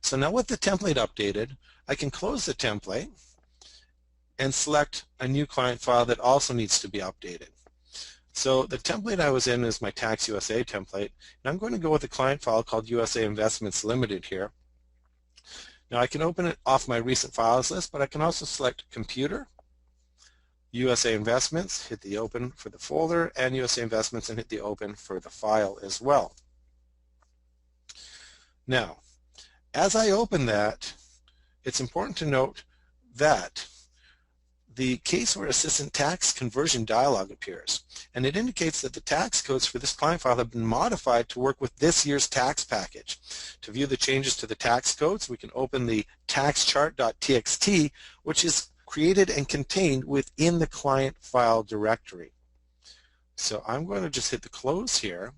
So now with the template updated, I can close the template and select a new client file that also needs to be updated. So the template I was in is my Tax USA template, and I'm going to go with a client file called USA Investments Limited here. Now I can open it off my recent files list, but I can also select Computer, USA Investments, hit the Open for the folder, and USA Investments and hit the Open for the file as well. Now, as I open that, it's important to note that the CaseWare Assistant Tax Conversion dialog appears, and it indicates that the tax codes for this client file have been modified to work with this year's tax package. To view the changes to the tax codes, we can open the taxchart.txt, which is created and contained within the client file directory. So I'm going to just hit the close here,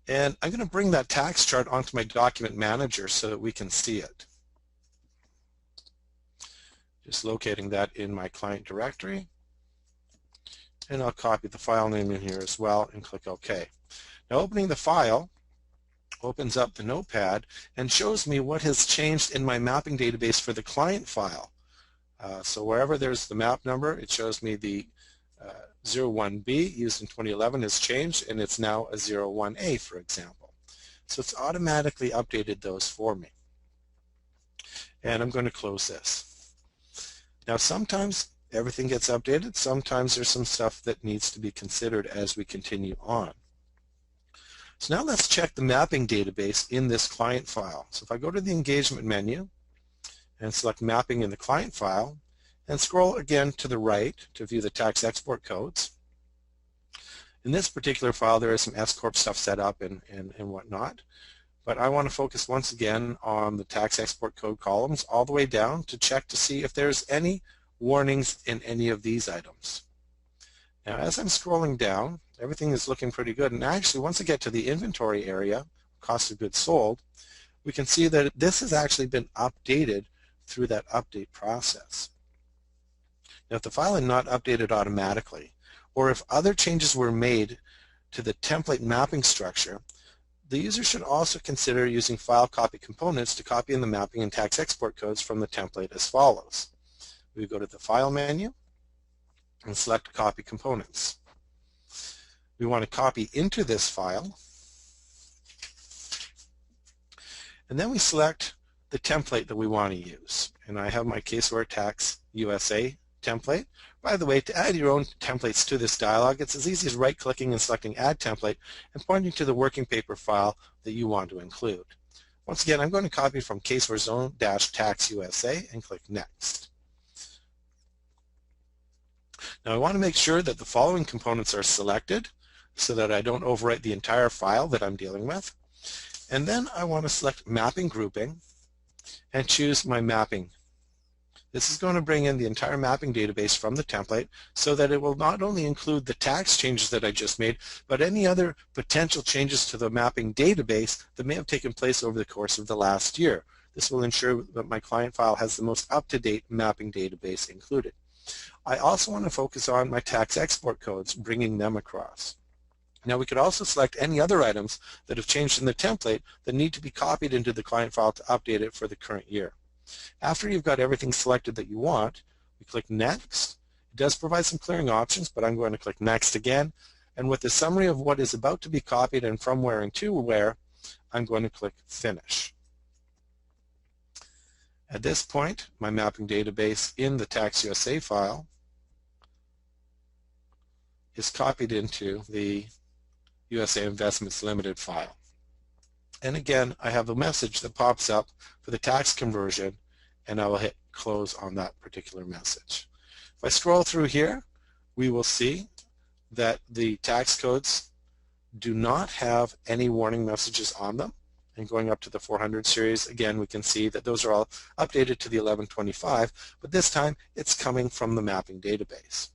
and I'm going to bring that tax chart onto my document manager so that we can see it. Just locating that in my client directory, and I'll copy the file name in here as well and click OK. Now opening the file opens up the notepad and shows me what has changed in my mapping database for the client file. So wherever there's the map number, it shows me the 01B used in 2011 has changed, and it's now a 01A, for example. So it's automatically updated those for me. And I'm going to close this. Now sometimes everything gets updated, sometimes there's some stuff that needs to be considered as we continue on. So now let's check the mapping database in this client file. So if I go to the engagement menu and select mapping in the client file and scroll again to the right to view the tax export codes. In this particular file there is some S-Corp stuff set up and whatnot. But I want to focus once again on the tax export code columns all the way down to check to see if there's any warnings in any of these items. Now as I'm scrolling down, everything is looking pretty good, and actually once I get to the inventory area, cost of goods sold, we can see that this has actually been updated through that update process. Now if the file is not updated automatically, or if other changes were made to the template mapping structure, the user should also consider using file copy components to copy in the mapping and tax export codes from the template as follows. We go to the File menu and select Copy Components. We want to copy into this file, and then we select the template that we want to use. And I have my CaseWare Tax USA template. By the way, to add your own templates to this dialog, it's as easy as right-clicking and selecting Add Template and pointing to the working paper file that you want to include. Once again, I'm going to copy from CaseWare Zone-Tax USA and click Next. Now I want to make sure that the following components are selected so that I don't overwrite the entire file that I'm dealing with. And then I want to select Mapping Grouping and choose my mapping. This is going to bring in the entire mapping database from the template so that it will not only include the tax changes that I just made, but any other potential changes to the mapping database that may have taken place over the course of the last year. This will ensure that my client file has the most up-to-date mapping database included. I also want to focus on my tax export codes, bringing them across. Now we could also select any other items that have changed in the template that need to be copied into the client file to update it for the current year. After you've got everything selected that you want, we click Next. It does provide some clearing options, but I'm going to click Next again. And with the summary of what is about to be copied and from where and to where, I'm going to click Finish. At this point, my mapping database in the Tax USA file is copied into the USA Investments Limited file. And again, I have a message that pops up for the tax conversion, and I will hit close on that particular message. If I scroll through here, we will see that the tax codes do not have any warning messages on them. And going up to the 400 series, again, we can see that those are all updated to the 1125, but this time it's coming from the mapping database.